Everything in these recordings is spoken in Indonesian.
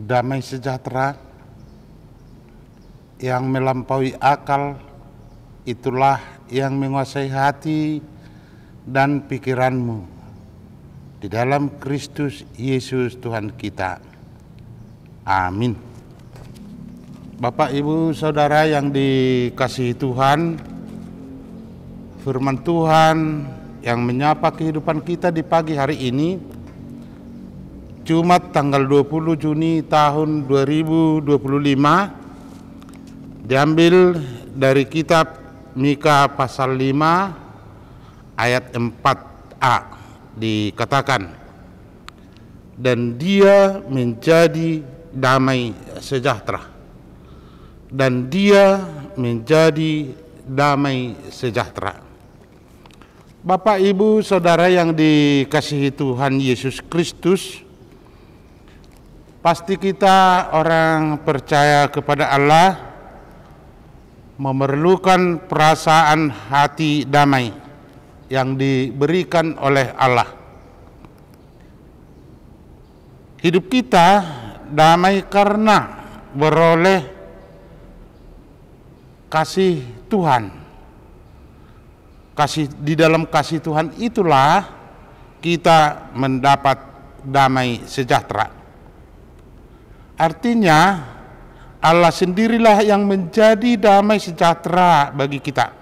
damai sejahtera yang melampaui akal, itulah yang menguasai hati dan pikiranmu di dalam Kristus Yesus Tuhan kita. Amin. Bapak, Ibu, Saudara yang dikasihi Tuhan, firman Tuhan yang menyapa kehidupan kita di pagi hari ini, Jumat tanggal 20 Juni tahun 2025, diambil dari kitab Mika pasal 5 ayat 4a, dikatakan, dan dia menjadi damai sejahtera. Dan dia menjadi damai sejahtera. Bapak, Ibu, Saudara yang dikasihi Tuhan Yesus Kristus, pasti kita orang percaya kepada Allah memerlukan perasaan hati damai yang diberikan oleh Allah. Hidup kita damai karena beroleh kasih Tuhan. Di dalam kasih Tuhan itulah kita mendapat damai sejahtera. Artinya Allah sendirilah yang menjadi damai sejahtera bagi kita.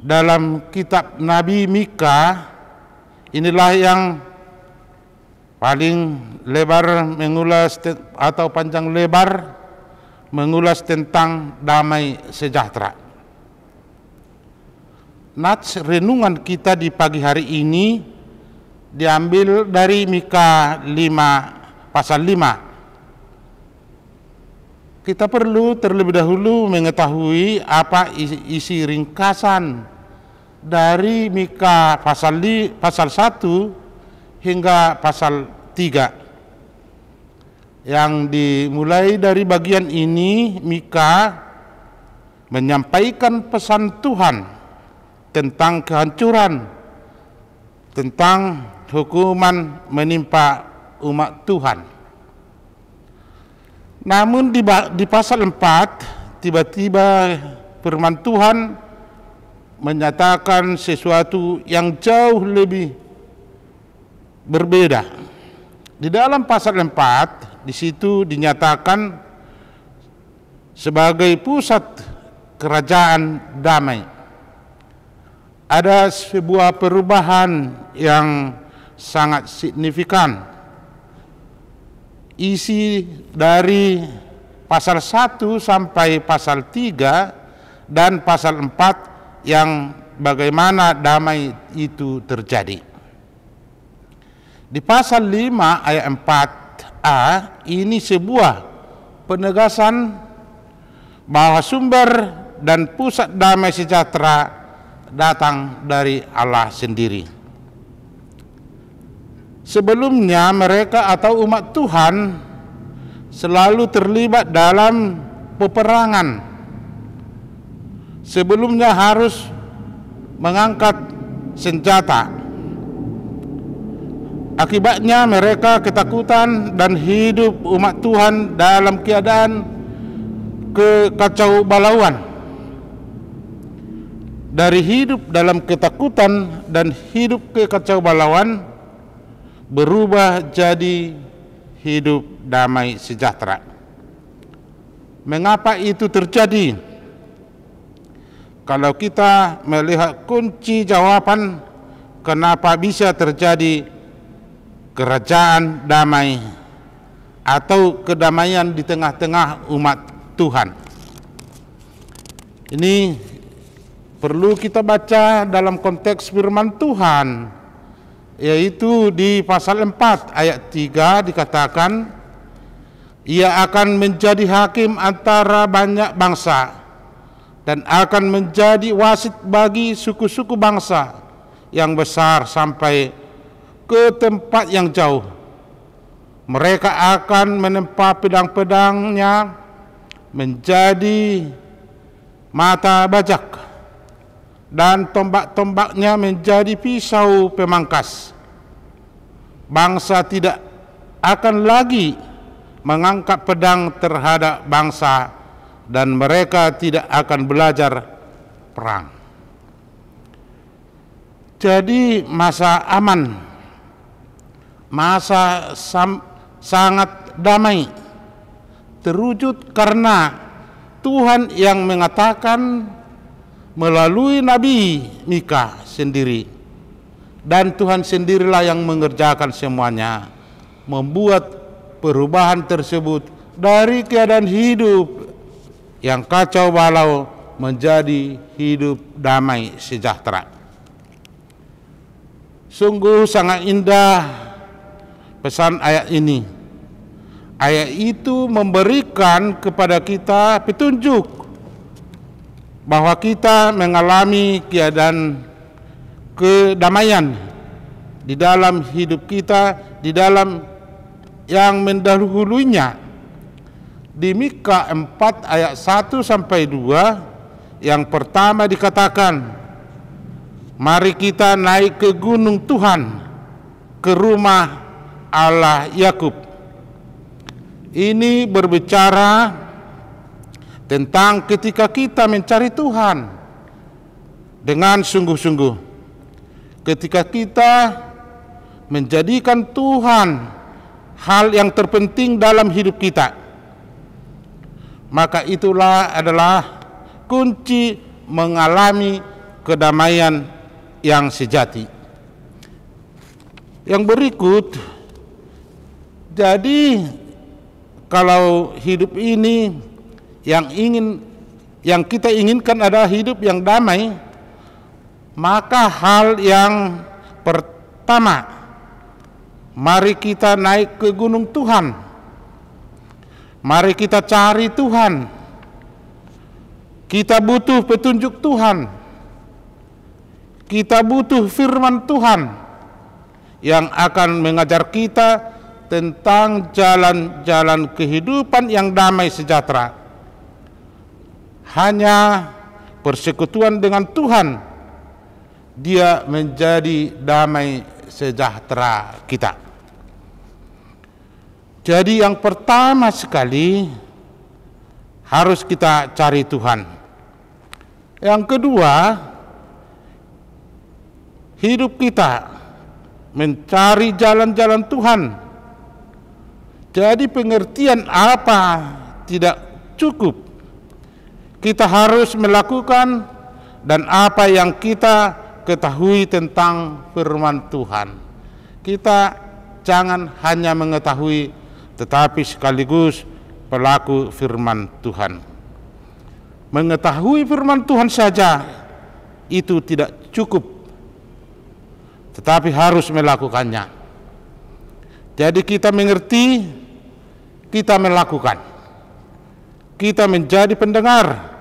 Dalam kitab Nabi Mika, inilah yang paling lebar mengulas atau panjang lebar mengulas tentang damai sejahtera. Nats renungan kita di pagi hari ini diambil dari Mika 5 pasal 5. Kita perlu terlebih dahulu mengetahui apa isi ringkasan dari Mika pasal 1 hingga pasal 3. Yang dimulai dari bagian ini, Mika menyampaikan pesan Tuhan tentang kehancuran, tentang hukuman menimpa umat Tuhan. Namun di pasal 4 tiba-tiba firman Tuhan menyatakan sesuatu yang jauh lebih berbeda. Di dalam pasal 4 di situ dinyatakan sebagai pusat kerajaan damai. Ada sebuah perubahan yang sangat signifikan. Isi dari pasal 1 sampai pasal 3 dan pasal 4 yang bagaimana damai itu terjadi. Di pasal 5 ayat 4a ini sebuah penegasan bahwa sumber dan pusat damai sejahtera datang dari Allah sendiri. Sebelumnya mereka atau umat Tuhan selalu terlibat dalam peperangan. Sebelumnya harus mengangkat senjata. Akibatnya mereka ketakutan dan hidup umat Tuhan dalam keadaan kekacaubalauan. Dari hidup dalam ketakutan dan hidup kekacaubalauan berubah jadi hidup damai sejahtera. Mengapa itu terjadi? Kalau kita melihat kunci jawaban kenapa bisa terjadi kerajaan damai atau kedamaian di tengah-tengah umat Tuhan, ini perlu kita baca dalam konteks firman Tuhan, yaitu di pasal 4 ayat 3 dikatakan, ia akan menjadi hakim antara banyak bangsa dan akan menjadi wasit bagi suku-suku bangsa yang besar sampai ke tempat yang jauh. Mereka akan menempa pedang-pedangnya menjadi mata bajak dan tombak-tombaknya menjadi pisau pemangkas. Bangsa tidak akan lagi mengangkat pedang terhadap bangsa, dan mereka tidak akan belajar perang. Jadi masa aman, masa sangat damai terwujud karena Tuhan yang mengatakan melalui Nabi Mika sendiri, dan Tuhan sendirilah yang mengerjakan semuanya, membuat perubahan tersebut dari keadaan hidup yang kacau balau menjadi hidup damai sejahtera. Sungguh sangat indah pesan ayat ini. Ayat itu memberikan kepada kita petunjuk bahwa kita mengalami keadaan kedamaian di dalam hidup kita, di dalam yang mendahulunya. Di Mika 4 ayat 1 sampai 2, yang pertama dikatakan, mari kita naik ke gunung Tuhan, ke rumah Allah Yakub. Ini berbicara tentang ketika kita mencari Tuhan dengan sungguh-sungguh. Ketika kita menjadikan Tuhan hal yang terpenting dalam hidup kita, maka itulah adalah kunci mengalami kedamaian yang sejati. Yang berikut, jadi kalau hidup ini yang kita inginkan adalah hidup yang damai, maka hal yang pertama, mari kita naik ke gunung Tuhan. Mari kita cari Tuhan. Kita butuh petunjuk Tuhan. Kita butuh firman Tuhan yang akan mengajar kita tentang jalan-jalan kehidupan yang damai sejahtera. Hanya persekutuan dengan Tuhan, Dia menjadi damai sejahtera kita. Jadi yang pertama sekali harus kita cari Tuhan. Yang kedua, hidup kita mencari jalan-jalan Tuhan. Jadi pengertian apa tidak cukup. Kita harus melakukan dan apa yang kita ketahui tentang firman Tuhan. Kita jangan hanya mengetahui, tetapi sekaligus pelaku firman Tuhan. Mengetahui firman Tuhan saja itu tidak cukup, tetapi harus melakukannya. Jadi kita mengerti, kita melakukan. Kita menjadi pendengar,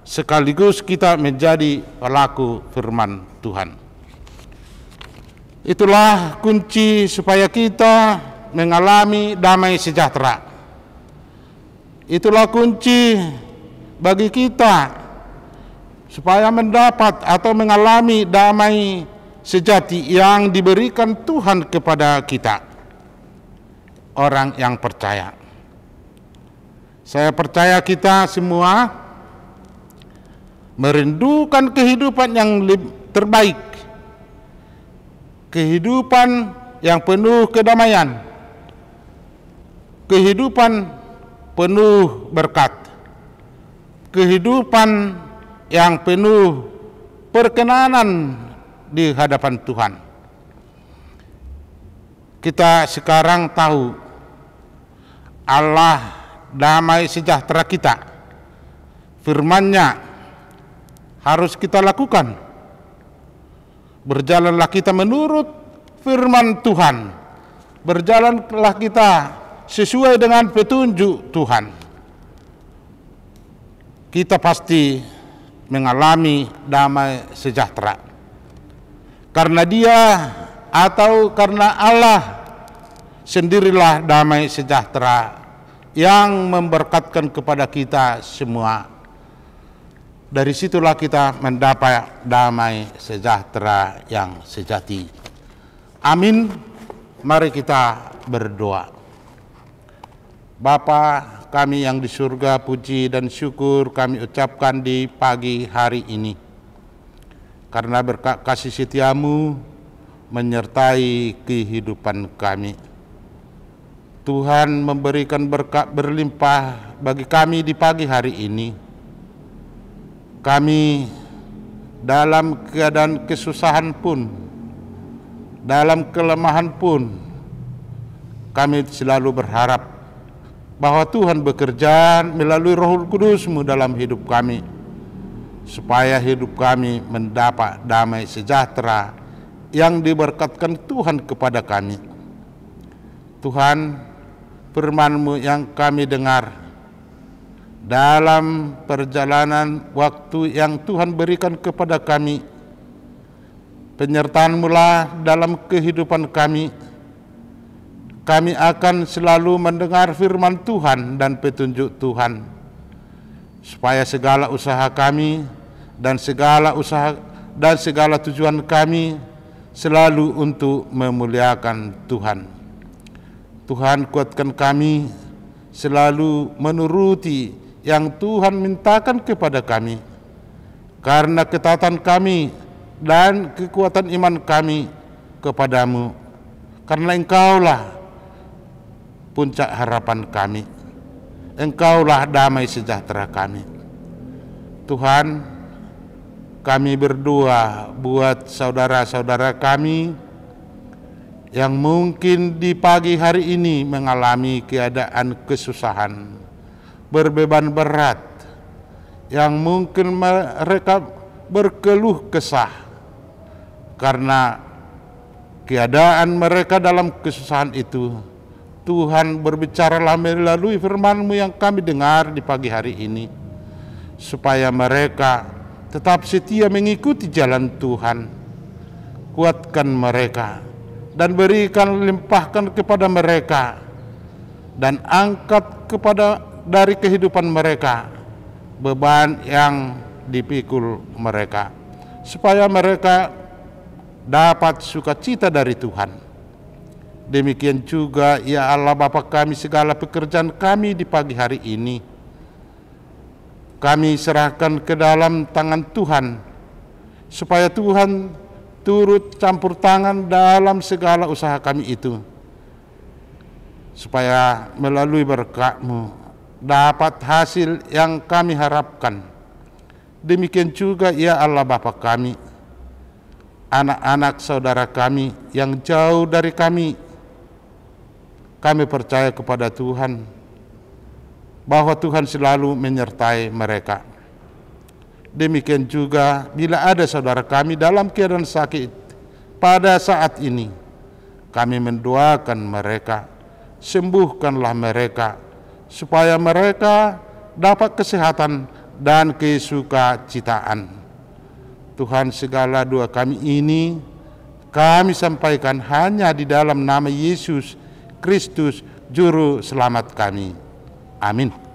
sekaligus kita menjadi pelaku firman Tuhan. Itulah kunci supaya kita mengalami damai sejahtera. Itulah kunci bagi kita supaya mendapat atau mengalami damai sejati yang diberikan Tuhan kepada kita, orang yang percaya. Saya percaya kita semua merindukan kehidupan yang terbaik, kehidupan yang penuh kedamaian, kehidupan penuh berkat, kehidupan yang penuh perkenanan di hadapan Tuhan. Kita sekarang tahu Allah damai sejahtera kita, firman-Nya harus kita lakukan. Berjalanlah kita menurut firman Tuhan, berjalanlah kita sesuai dengan petunjuk Tuhan. Kita pasti mengalami damai sejahtera. Karena Dia atau karena Allah sendirilah damai sejahtera yang memberkatkan kepada kita semua. Dari situlah kita mendapat damai sejahtera yang sejati. Amin. Mari kita berdoa. Bapa kami yang di surga, puji dan syukur kami ucapkan di pagi hari ini. Karena berkat kasih setiamu menyertai kehidupan kami. Tuhan memberikan berkat berlimpah bagi kami di pagi hari ini. Kami dalam keadaan kesusahan pun, dalam kelemahan pun, kami selalu berharap bahwa Tuhan bekerja melalui Roh Kudus-Mu dalam hidup kami, supaya hidup kami mendapat damai sejahtera yang diberkatkan Tuhan kepada kami. Tuhan, firman-Mu yang kami dengar dalam perjalanan waktu yang Tuhan berikan kepada kami, penyertaan-Mu lah dalam kehidupan kami. Kami akan selalu mendengar firman Tuhan dan petunjuk Tuhan, supaya segala usaha kami dan segala tujuan kami selalu untuk memuliakan Tuhan. Tuhan, kuatkan kami selalu menuruti yang Tuhan mintakan kepada kami, karena ketaatan kami dan kekuatan iman kami kepadamu, karena Engkaulah puncak harapan kami, Engkaulah damai sejahtera kami. Tuhan, kami berdoa buat saudara-saudara kami yang mungkin di pagi hari ini mengalami keadaan kesusahan, berbeban berat, yang mungkin mereka berkeluh kesah karena keadaan mereka dalam kesusahan itu. Tuhan, berbicaralah melalui firman-Mu yang kami dengar di pagi hari ini, supaya mereka tetap setia mengikuti jalan Tuhan. Kuatkan mereka dan berikan, limpahkan kepada mereka, dan angkat dari kehidupan mereka beban yang dipikul mereka, supaya mereka dapat sukacita dari Tuhan. Demikian juga ya Allah Bapa kami, segala pekerjaan kami di pagi hari ini kami serahkan ke dalam tangan Tuhan, supaya Tuhan turut campur tangan dalam segala usaha kami itu, supaya melalui berkat-Mu dapat hasil yang kami harapkan. Demikian juga ya Allah Bapa kami, anak-anak saudara kami yang jauh dari kami percaya kepada Tuhan bahwa Tuhan selalu menyertai mereka. Demikian juga bila ada saudara kami dalam keadaan sakit pada saat ini, kami mendoakan mereka, sembuhkanlah mereka, supaya mereka dapat kesehatan dan kesukacitaan. Tuhan, segala doa kami ini kami sampaikan hanya di dalam nama Yesus Kristus, Juru Selamat kami. Amin.